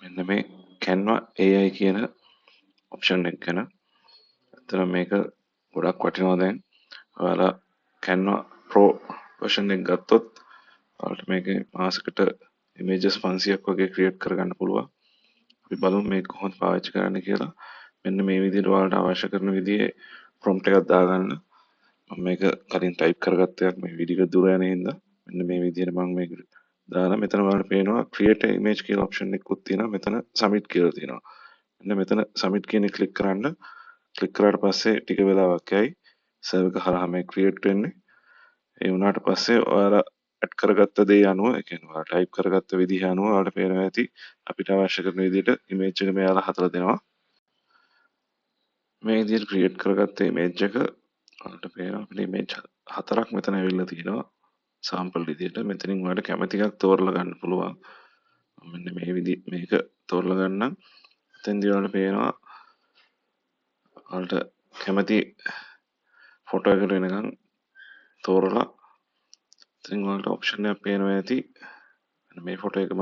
මෙන්න මේ Canva AI කියන ඔප්ෂන් එක ගැන. ඇත්තට මේක ගොඩක් වටිනවා දැන්. ඔයාලා Canva Pro version එක ගත්තොත් ඔයාලට මේකේ මාසෙකට images 500ක් වගේ create කරගන්න පුළුවන්. අපි බලමු මේක කොහොමද පාවිච්චි කරන්න කියලා. මෙන්න මේ විදිහට ඔයාලට අවශ්‍ය කරන විදිහේ prompt එකක් දාගන්න. මම මේක කලින් type කරගත්ත එකක් මේ වීඩියෝ එක දුර යන හින්දා මෙන්න මේ විදිහට මම මේක දාලා මෙතන ඔයාලට පේනවා create a image කියලා option එකකුත් තියෙනවා. මෙතන submit කියලා තියෙනවා. මෙන්න මෙතන submit කියන එක click කරන්න. click කරාට පස්සේ ටික වෙලාවක් යයි server එක හරහා මේ create වෙන්නේ. ඒ වුණාට පස්සේ ඔයාලා ඇඩ් කරගත්ත දේ අනුව ඒ කියන්නේ ඔයාලා ටයිප් කරගත්ත විදිහ අනුව ඔයාලට පේනවා ඇති අපිට අවශ්‍ය කරන විදිහට ඉමේජ් එක මෙයාලා හදලා දෙනවා. මේ විදිහට ක්‍රියේට් කරගත්ත ඉමේජ් එක ඔයාලට පේනවා අපිට ඉමේජ් හතරක් මෙතන ඇවිල්ලා තියෙනවා. සාම්පල් විදිහට මෙතනින් ඔයාලට කැමති එකක් තෝරලා ගන්න පුළුවන්. මෙන්න මේ මේක තෝරලා ගන්න. එතෙන්දී ඔයාලට පේනවා ඔයාලට කැමති ෆොටෝ එකට වෙනකන් තෝරලා ඉතින් ඔයාලට ඔප්ෂන් එකක් පේනවා ඇති මේ ෆොටෝ එකම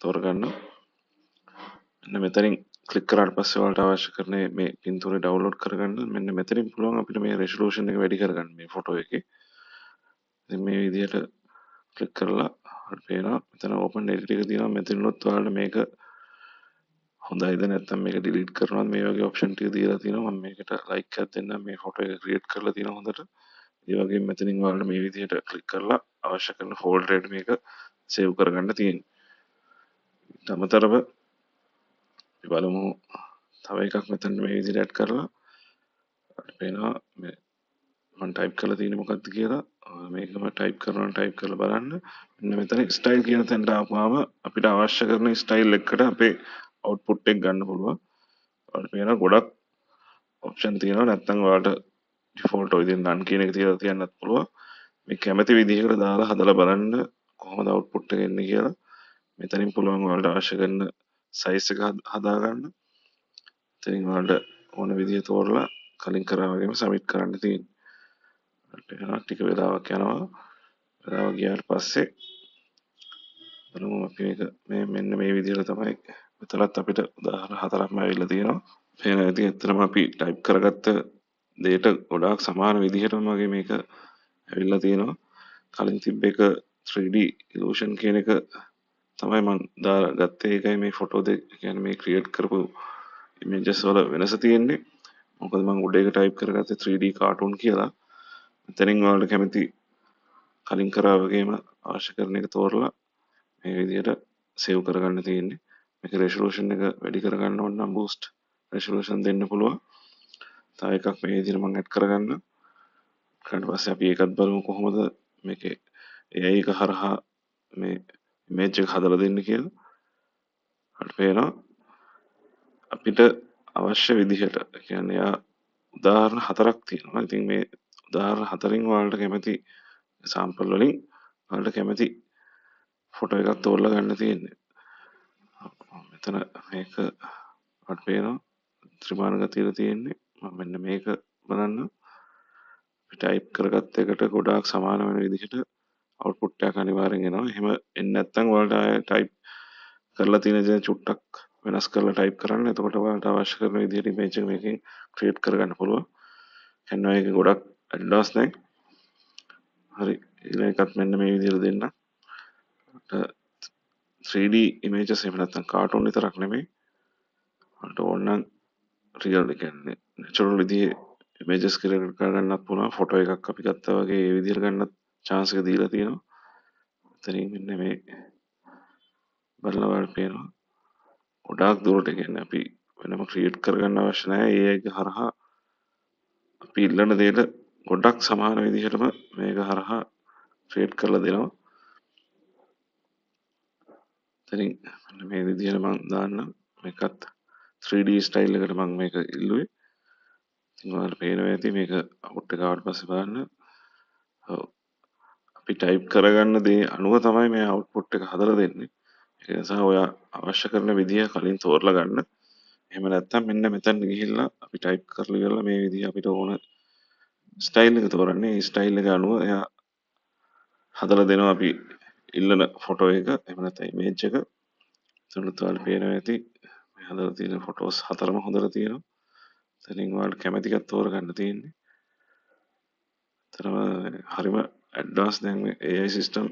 තෝරගන්න. මෙන්න මෙතනින් ක්ලික් කරාට පස්සේ ඔයාලට අවශ්‍ය කරන මේ පින්තූරය ඩවුන්ලෝඩ් කරගන්න. මෙන්න මෙතනින් පුළුවන් අපිට මේ රෙසලූෂන් එක වැඩි කරගන්න මේ ෆොටෝ එකේ. ඉතින් මේ විදිහට ක්ලික් කරලා අපිට පේනවා මෙතන ඕපන් එඩිට් එක තියෙනවා. මෙතනොත් ඔයාලට මේක හොඳයිද නැත්නම් මේක ඩිලීට් කරනවද මේ වගේ ඔප්ෂන් ටික දීලා තියෙනවා. මම මේකට ලයික් එකක් දෙන්නම්. මේ ෆොටෝ එක ක්‍රියේට් කරලා තියෙනවා හොඳට. ඒ වගේම මෙතනින් ඔයාලට මේ විදිහට ක්ලික් කරලා අවශ්‍ය කරන ෆෝල්ඩර් එකට මේක සේව් කරගන්න තියෙනවා. ඊට අමතරව අපි බලමු තව එකක් මෙතන මේ විදිහට ඇඩ් කරලා අපිට පේනවා මේ මම ටයිප් කරලා තියෙන්නේ මොකක්ද කියලා. මේකම ටයිප් කරලා බලන්න. මෙන්න මෙතන ස්ටයිල් කියන තැනට ආපුවාම අපිට අවශ්‍ය කරන ස්ටයිල් එකකට අපේ අවුට්පුට් එක ගන්න පුළුවන්. ඔයාලට පේනවා ගොඩක් ඔප්ෂන් තියෙනවා. නැත්නම් ඔයාලට ඩිෆෝල්ට් ඔය විදිහට නන් කියන එක තියලා තියන්නත් පුළුවන්. මේ කැමති විදිහකට දාලා හදලා බලන්න කොහොමද අවුට්පුට් එක එන්නේ කියලා. මෙතනින් පුළුවන් ඔයාලට අවශ්‍ය කරන සයිස් එක හදාගන්න. ඉතින් ඔයාලට ඕන විදිහ තෝරලා කලින් කරා වගේම සබ්මිට් කරන්න තියෙනවා. ටික වෙලාවක් යනවා. වෙලාව ගියාට පස්සේ බලමු අපි මේක මෙන්න මේ විදිහට තමයි මෙතනත් අපිට උදාහරණ හතරක්ම ඇවිල්ලා තියෙනවා. පේන ඇති ඇත්තටම අපි ටයිප් කරගත්ත දේට ගොඩාක් සමාන විදිහටම වගේ මේක ඇවිල්ලා තියෙනවා. කලින් තිබ්බ එක 3D illusion කියන එක තමයි මම දාලා ගත්තේ. ඒකයි මේ ෆොටෝ දෙක කියන්නේ මේ ක්‍රියේට් කරපු ඉමේජස් වල වෙනස තියෙන්නේ. මොකද මම උඩ එක ටයිප් කරගත්තේ 3D cartoon කියලා. මෙතනින් ඔයාලට කැමති කලින් කරා වගේම අවශ්‍ය කරන එක තෝරලා මේ විදිහට සේව් කරගන්න තියෙන්නේ. මේක රෙසලූෂන් එක වැඩි කරගන්න ඕන නම් බූස්ට් රෙසලූෂන් දෙන්න පුළුවන්. තව එකක් මේ විදිහට මම ඇඩ් කරගන්න. ඊට පස්සේ අපි ඒකත් බලමු කොහොමද මේකේ AI එක හරහා මේ ඉමේජ් එක හදලා දෙන්න කියලා. අපිට පේනවා අපිට අවශ්‍ය විදිහට කියන්නේ යා උදාහරණ හතරක් තියෙනවා. ඉතින් මේ උදාහරණ හතරින් ඔයාලට කැමති සාම්පල් වලින් ඔයාලට කැමති ෆොටෝ එකක් තෝරලා ගන්න තියෙන්නේ. මෙතන මේක අපිට පේනවා ත්‍රිමාණ ගතියලා තියෙන්නේ. මම මෙන්න මේක බලන්න ටයිප් කරගත්ත එකට ගොඩාක් සමාන වෙන විදිහට අවුට්පුට් එකක් අනිවාර්යෙන් එනවා. එහෙම එන්නේ නැත්නම් ඔයාලට ආයෙ ටයිප් කරලා තියෙන දේ චුට්ටක් වෙනස් කරලා ටයිප් කරන්න. එතකොට ඔයාලට අවශ්‍ය කරන විදිහට ඉමේජ් එක මේකෙන් ක්‍රියේට් කරගන්න පුළුවන්. Canva එක ගොඩක් ඇඩ්වාන්ස් දැන්. හරි. ඊළඟ එකත් මෙන්න මේ විදිහට දෙන්න. 3D images එහෙම නැත්නම් කාටුන් විතරක් නෙමෙයි. ඔයාලට ඕන නම් රියල් ඒ කියන්නේ නැචරල් විදිහේ ඉමේජස් ක්‍රියේට් කරගන්නත් පුළුවන්. ෆොටෝ එකක් අපි ගත්තා වගේ ඒ විදිහට ගන්නත් chance එක දීලා තියෙනවා. එතනින් මෙන්න මේ බලලා බලන්න පේනවා. ගොඩාක් දුරට කියන්නේ අපි වෙනම ක්‍රියේට් කරගන්න අවශ්‍ය නැහැ. ඒ එක හරහා අපි ඉල්ලන දේට ගොඩක් සමාන විදිහටම මේක හරහා ක්‍රියේට් කරලා දෙනවා. එතනින් මෙන්න මේ විදිහට මම දාන්නම්. මේකත් 3D ස්ටයිල් එකට මම මේක ඉල්ලුවේ. ඉතින් ඔයාලට පේනවා ඇති මේක අවුට් එක ආවට පස්සේ බලන්න. ඔව් අපි ටයිප් කරගන්න දේ අනුව තමයි මේ අවුට්පුට් එක හදලා දෙන්නේ. ඒ නිසා ඔයා අවශ්‍ය කරන විදිහ කලින් තෝරලා ගන්න. එහෙම නැත්නම් මෙන්න මෙතන ගිහිල්ලා අපි ටයිප් කරලා ඉවරලා මේ විදිහ අපිට ඕන ස්ටයිල් එක තෝරන්නේ. ඒ ස්ටයිල් එක අනුව එයා හදලා දෙනවා අපි ඉල්ලන ෆොටෝ එක එහෙම නැත්නම් ඉමේජ් එක. එතකොට ඔයාලට පේනවා ඇති මේ හදලා තියෙන ෆොටෝස් 4ම හොඳට තියෙනවා. එතනින් ඔයාලට කැමති එකක් තෝරගන්න තියෙන්නේ. හරිම ඇඩ්වාන්ස් දැන් මේ AI සිස්ටම්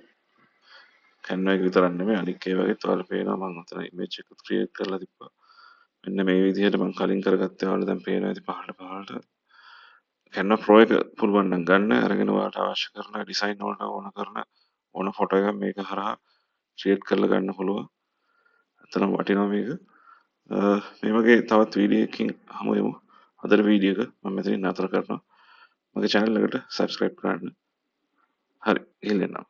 Canva එක විතරක් නෙමෙයි අනික් ඒ වගේත් ඔයාලට පේනවා මම අතන ඉමේජ් එකක් ක්‍රියේට් කරලා තිබ්බා. මෙන්න මේ විදිහට මම කලින් කරගත්තේ ඔයාලට දැන් පේනවා ඇති පහළට Canva Pro එක පුළුවන් නම් ගන්න අරගෙන ඔයාලට අවශ්‍ය කරන ඩිසයින් වලට ඕන ෆොටෝ එකක් මේක හරහා ක්‍රියේට් කරලා ගන්න පුළුවන්. ඇත්තටම වටිනවා මේක. මේ වගේ තවත් වීඩියෝ එකකින් හමු වෙමු. අදට වීඩියෝ එක මම මෙතනින් නතර කරනවා. මගේ channel එකට subscribe කරන්න. හරි ගිහින් එන්නම්.